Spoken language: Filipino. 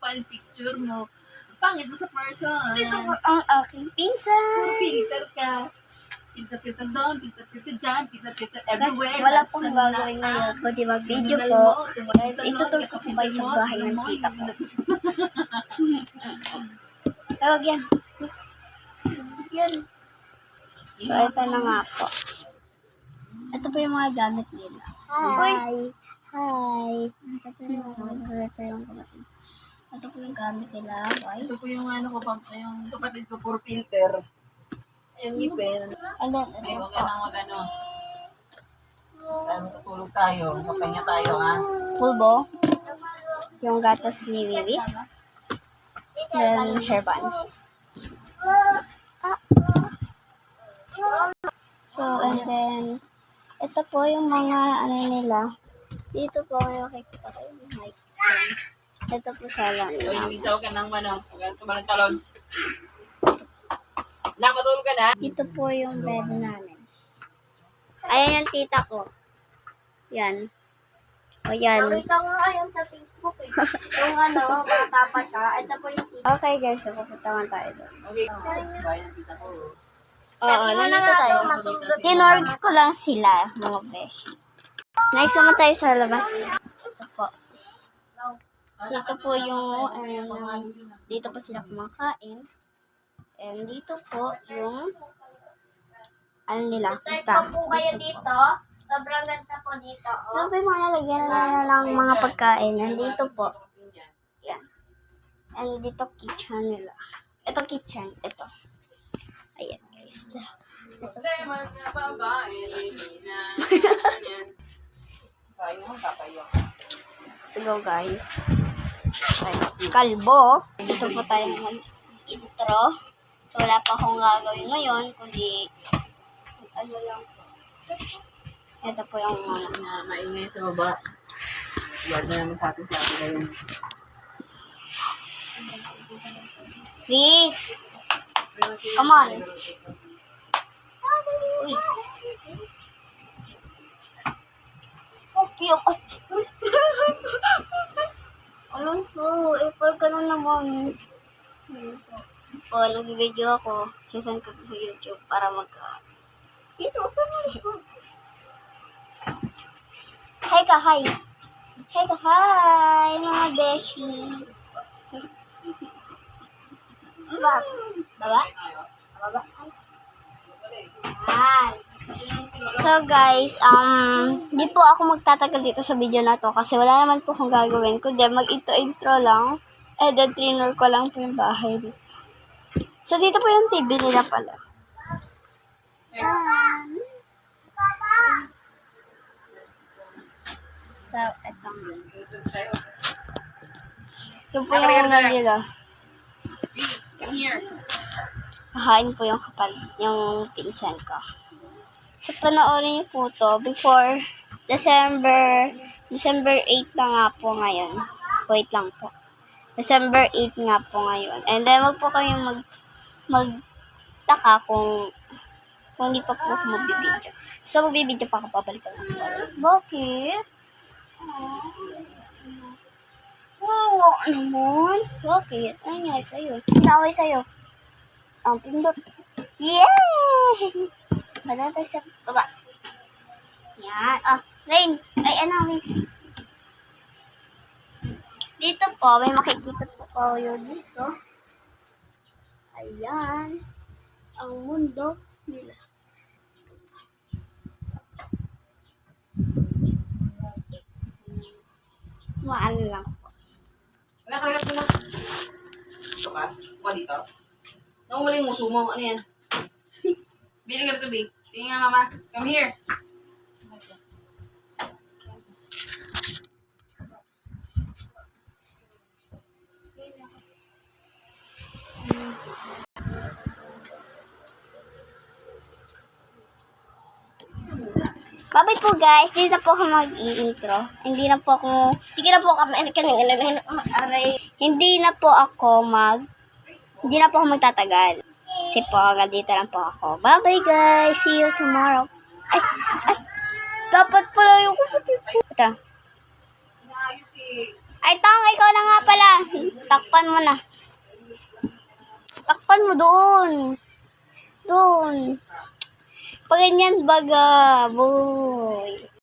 profile picture mo. Pangit mo sa person. Ito po ang aking pinsan. Filter ka. Filter doon, filter dyan, filter Kasi everywhere. wala pong gagawin ngayon, kundi mag-video po. Itutur ko po kayo sa bahay ng tita ko. Tawag yan. Yan. So, ito na nga po. Ito po yung mga gamit nila. Hi. Hi. Ito po yung kapatid. Ito po yung gamit nila. Why? Ito po yung ano ko, yung kapatid ko, puro filter. Yung ipin. And then, Ay, wag ano. Tayo tutulog tayo. Mapahinga tayo, ha? pulbo. Yung gatas ni Wiwis. Then, hairband. So, and then, ito po yung mga ano nila. Dito po kayo makikita ko yung mic. Ito po sala O, nila. yung isaw ka ng ano. Huwag tumalong talon. Nakatulog ka na? Dito po yung bed namin. Ayan yung tita ko. Yan. O yan. Nakita ko nga yung sa Facebook eh. Yung ano, bata pa siya. Ito po yung tita. Okay guys, so pupunta man tayo doon. Okay. Bayan tita ko. Oo, nandito tayo. Tinorg ko lang sila, mga besh. Next naman tayo sa labas. Ito po. Dito po yung, dito po sila kumakain. And dito po yung, ano nila, basta. Ito po kayo dito. Sobrang ganda po dito. Ito po yung mga nalagyan na ng mga pagkain. Nandito po. Yan. And dito kitchen nila. Ito kitchen. Ito. Ayan guys. Ito. So go guys. Ayan. Kalbo. Dito po tayo mag-intro. So wala pa akong gagawin ngayon. Kundi ano lang po. Ito po yung mga Maingay sa baba. Huwag na naman sa atin ngayon. please. Come on. Uy. Okay, okay. Alonso, ipal ka na naman. O, nag-video ako. Sasend ko sa YouTube para Dito, okay na. Hi ka, hi. Hi ka, hi, mga beshi. Baba? Baba? Baba? Hi. So guys, di po ako magtatagal dito sa video na to kasi wala naman po akong gagawin. Kundi mag-intro lang. Then trainer ko lang po yung bahay dito. So dito po yung TV nila pala. So, eto. Yung po yung una nila. Here. Kahain po yung yung pinsan ko. So, panoorin niyo po to before December 8 na nga po ngayon. Wait lang po. December 8 nga po ngayon. And then, wag po kayong magtaka kung hindi pa po ako magbibideo. So, magbibideo pa ako, babalik ko lang. Bakit? Wow, naman. Bakit? Ano nangyari sa'yo? Sinaway sa'yo. Ang pindot. Yay! Bala tayo sa baba. Yan. Oh, Rain. Ay, ano, miss. Dito po, may makikita po kayo dito. Ayan. Ang mundo nila. Maano lang po. Wala kalagat mo na. Ito ka? Kuha dito. Nawala yung muso mo. Ano yan? Bili ka rito, B. Tingnan nga, mama. Come here. Bye-bye po guys. Hindi na po ako mag-i-intro. Hindi na po ako magtatagal. Kasi po, hanggang dito lang po ako. Bye-bye guys. See you tomorrow. Ay. Dapat pala yung kapatid ko. Ito. Ay, Tong, ikaw na nga pala. Tak. mo na. Takpan mo doon. Doon. Pag ganyan baga, boy.